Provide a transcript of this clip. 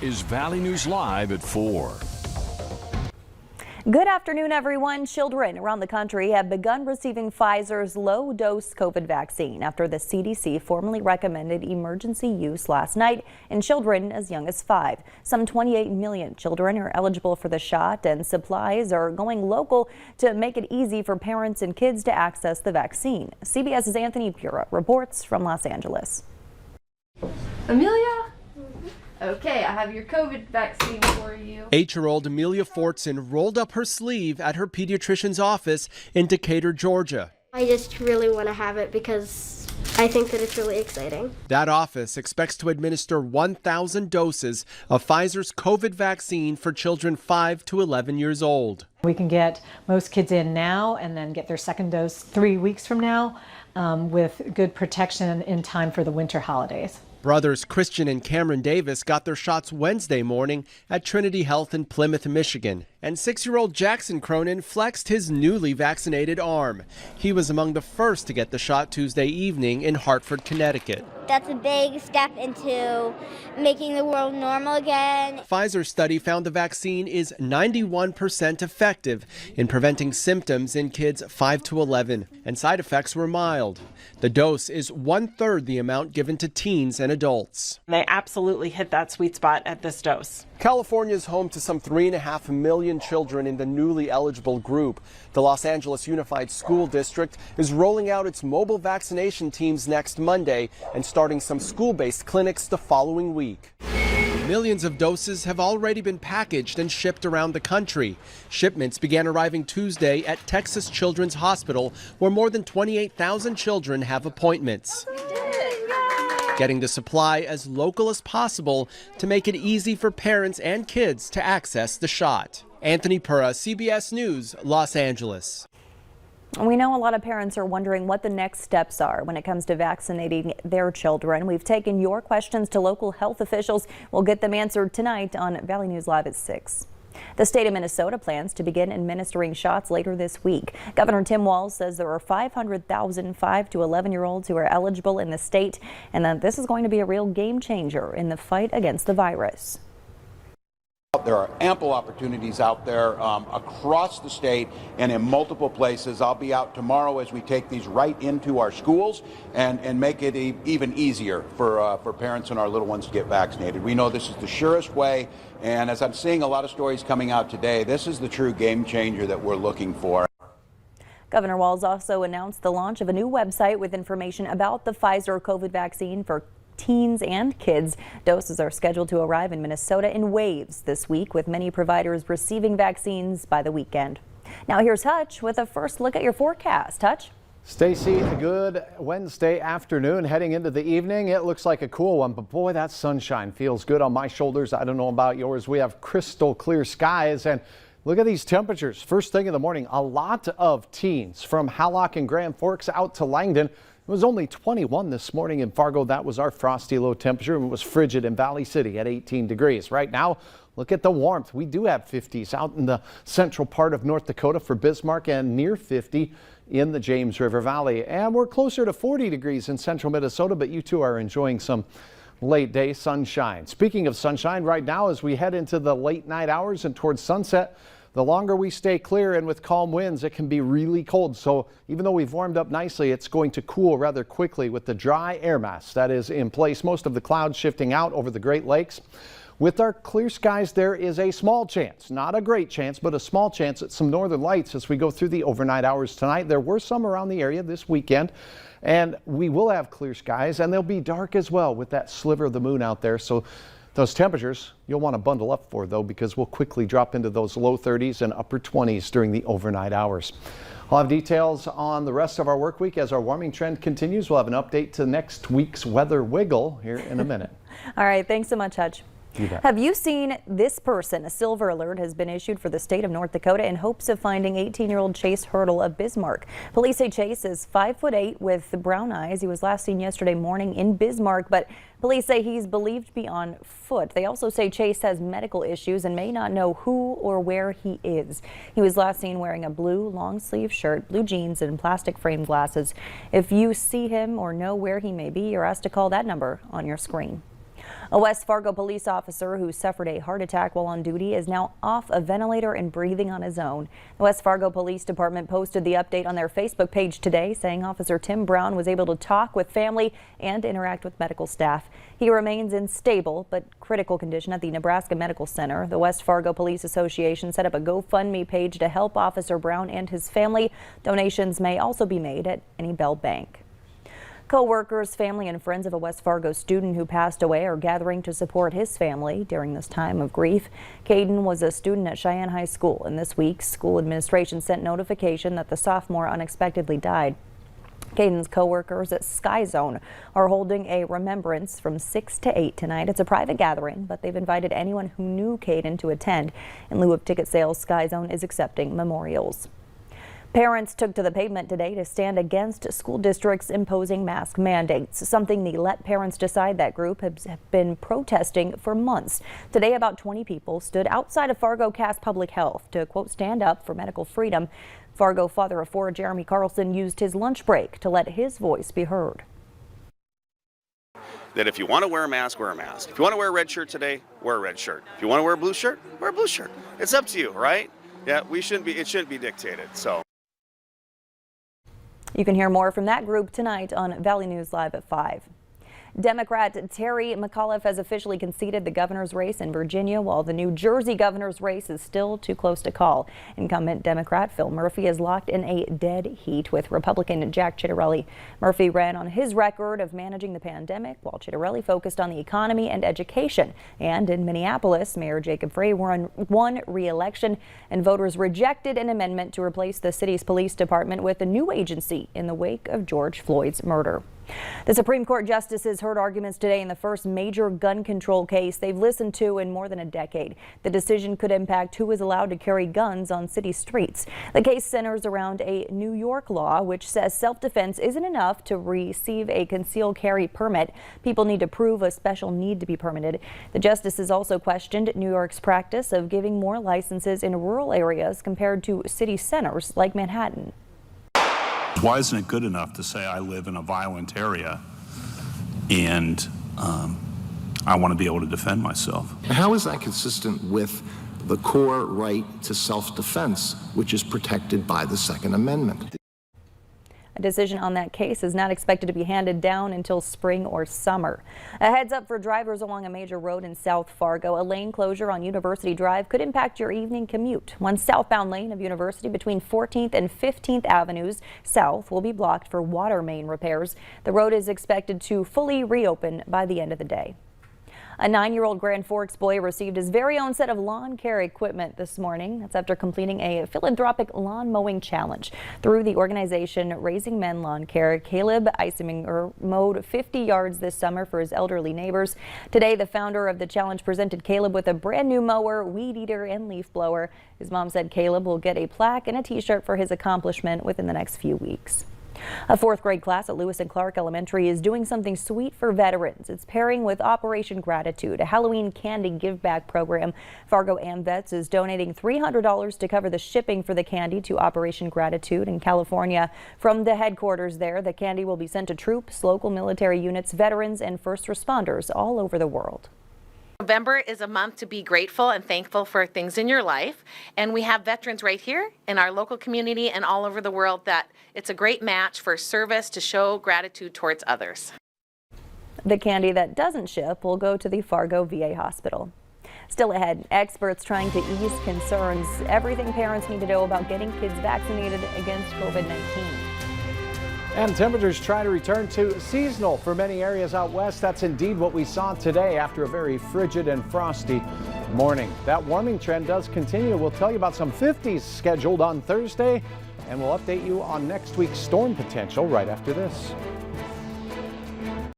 is Valley News Live at 4. Good afternoon, everyone. Children around the country have begun receiving Pfizer's low-dose COVID vaccine after the CDC formally recommended emergency use last night in children as young as 5. Some 28 million children are eligible for the shot, and supplies are going local to make it easy for parents and kids to access the vaccine. CBS's Anthony Pura reports from Los Angeles. Amelia? Okay, I have your COVID vaccine for you. 8-year-old Amelia Fortson rolled up her sleeve at her pediatrician's office in Decatur, Georgia. I just really want to have it because I think that it's really exciting. That office expects to administer 1,000 doses of Pfizer's COVID vaccine for children 5 to 11 years old. We can get most kids in now and then get their second dose 3 weeks from now with good protection in time for the winter holidays. Brothers Christian and Cameron Davis got their shots Wednesday morning at Trinity Health in Plymouth, Michigan. And 6-year-old Jackson Cronin flexed his newly vaccinated arm. He was among the first to get the shot Tuesday evening in Hartford, Connecticut. That's a big step into making the world normal again. Pfizer's study found the vaccine is 91% effective in preventing symptoms in kids 5 to 11, and side effects were mild. The dose is 1/3 the amount given to teens and adults. They absolutely hit that sweet spot at this dose. California is home to some 3.5 million children in the newly eligible group. The Los Angeles Unified School District is rolling out its mobile vaccination teams next Monday and starting some school-based clinics the following week. Millions of doses have already been packaged and shipped around the country. Shipments began arriving Tuesday at Texas Children's Hospital, where more than 28,000 children have appointments. Getting the supply as local as possible to make it easy for parents and kids to access the shot. Anthony Pura, CBS News, Los Angeles. We know a lot of parents are wondering what the next steps are when it comes to vaccinating their children. We've taken your questions to local health officials. We'll get them answered tonight on Valley News Live at 6. The state of Minnesota plans to begin administering shots later this week. Governor Tim Walz says there are 500,000 5 to 11-year-olds who are eligible in the state, and that this is going to be a real game changer in the fight against the virus. There are ample opportunities out there across the state and in multiple places. I'll be out tomorrow as we take these right into our schools and make it even easier for parents and our little ones to get vaccinated. We know this is the surest way, and as I'm seeing a lot of stories coming out today, this is the true game changer that we're looking for. Governor Walz also announced the launch of a new website with information about the Pfizer COVID vaccine for teens and kids. Doses are scheduled to arrive in Minnesota in waves this week, with many providers receiving vaccines by the weekend. Now here's Hutch with a first look at your forecast. Hutch? Stacy, a good Wednesday afternoon heading into the evening. It looks like a cool one, but boy, that sunshine feels good on my shoulders. I don't know about yours. We have crystal clear skies, and look at these temperatures. First thing in the morning, a lot of teens from Hallock and Grand Forks out to Langdon. It was only 21 this morning in Fargo. That was our frosty low temperature. It was frigid in Valley City at 18 degrees. Right now, look at the warmth. We do have 50s out in the central part of North Dakota for Bismarck and near 50 in the James River Valley. And we're closer to 40 degrees in central Minnesota, but you two are enjoying some late day sunshine. Speaking of sunshine, right now as we head into the late night hours and towards sunset, the longer we stay clear and with calm winds, it can be really cold. So even though we've warmed up nicely, it's going to cool rather quickly with the dry air mass that is in place. Most of the clouds shifting out over the Great Lakes. With our clear skies, there is a small chance, not a great chance, but a small chance at some northern lights as we go through the overnight hours tonight. There were some around the area this weekend, and we will have clear skies, and they'll be dark as well with that sliver of the moon out there. So those temperatures you'll want to bundle up for, though, because we'll quickly drop into those low 30s and upper 20s during the overnight hours. I'll have details on the rest of our work week as our warming trend continues. We'll have an update to next week's weather wiggle here in a minute. All right, thanks so much, Hutch. Have you seen this person? A silver alert has been issued for the state of North Dakota in hopes of finding 18-year-old Chase Hurdle of Bismarck. Police say Chase is 5'8" with brown eyes. He was last seen yesterday morning in Bismarck, but police say he's believed to be on foot. They also say Chase has medical issues and may not know who or where he is. He was last seen wearing a blue long-sleeve shirt, blue jeans, and plastic frame glasses. If you see him or know where he may be, you're asked to call that number on your screen. A West Fargo police officer who suffered a heart attack while on duty is now off a ventilator and breathing on his own. The West Fargo Police Department posted the update on their Facebook page today, saying Officer Tim Brown was able to talk with family and interact with medical staff. He remains in stable but critical condition at the Nebraska Medical Center. The West Fargo Police Association set up a GoFundMe page to help Officer Brown and his family. Donations may also be made at any Bell Bank. Co-workers, family, and friends of a West Fargo student who passed away are gathering to support his family during this time of grief. Caden was a student at Cheyenne High School, and this week, school administration sent notification that the sophomore unexpectedly died. Caden's co-workers at Sky Zone are holding a remembrance from 6 to 8 tonight. It's a private gathering, but they've invited anyone who knew Caden to attend. In lieu of ticket sales, Sky Zone is accepting memorials. Parents took to the pavement today to stand against school districts imposing mask mandates, something the Let Parents Decide That group has been protesting for months. Today, about 20 people stood outside of Fargo Cass Public Health to, quote, stand up for medical freedom. Fargo father of 4 Jeremy Carlson used his lunch break to let his voice be heard. That if you want to wear a mask, wear a mask. If you want to wear a red shirt today, wear a red shirt. If you want to wear a blue shirt, wear a blue shirt. It's up to you, right? Yeah, it shouldn't be dictated, so. You can hear more from that group tonight on Valley News Live at 5. Democrat Terry McAuliffe has officially conceded the governor's race in Virginia, while the New Jersey governor's race is still too close to call. Incumbent Democrat Phil Murphy is locked in a dead heat with Republican Jack Ciattarelli. Murphy ran on his record of managing the pandemic, while Ciattarelli focused on the economy and education. And in Minneapolis, Mayor Jacob Frey won re-election, and voters rejected an amendment to replace the city's police department with a new agency in the wake of George Floyd's murder. The Supreme Court justices heard arguments today in the first major gun control case they've listened to in more than a decade. The decision could impact who is allowed to carry guns on city streets. The case centers around a New York law which says self-defense isn't enough to receive a concealed carry permit. People need to prove a special need to be permitted. The justices also questioned New York's practice of giving more licenses in rural areas compared to city centers like Manhattan. Why isn't it good enough to say I live in a violent area and I want to be able to defend myself? How is that consistent with the core right to self-defense, which is protected by the Second Amendment? A decision on that case is not expected to be handed down until spring or summer. A heads up for drivers along a major road in South Fargo. A lane closure on University Drive could impact your evening commute. One southbound lane of University between 14th and 15th Avenues South will be blocked for water main repairs. The road is expected to fully reopen by the end of the day. A 9-year-old Grand Forks boy received his very own set of lawn care equipment this morning. That's after completing a philanthropic lawn mowing challenge. Through the organization Raising Men Lawn Care, Caleb Eisinger mowed 50 yards this summer for his elderly neighbors. Today, the founder of the challenge presented Caleb with a brand new mower, weed eater, and leaf blower. His mom said Caleb will get a plaque and a t-shirt for his accomplishment within the next few weeks. A 4th grade class at Lewis and Clark Elementary is doing something sweet for veterans. It's pairing with Operation Gratitude, a Halloween candy give-back program. Fargo AmVets is donating $300 to cover the shipping for the candy to Operation Gratitude in California. From the headquarters there, the candy will be sent to troops, local military units, veterans, and first responders all over the world. November is a month to be grateful and thankful for things in your life, and we have veterans right here in our local community and all over the world that it's a great match for service to show gratitude towards others. The candy that doesn't ship will go to the Fargo VA hospital. Still ahead, experts trying to ease concerns, everything parents need to know about getting kids vaccinated against COVID-19. And temperatures try to return to seasonal for many areas out west. That's indeed what we saw today after a very frigid and frosty morning. That warming trend does continue. We'll tell you about some 50s scheduled on Thursday, and we'll update you on next week's storm potential right after this.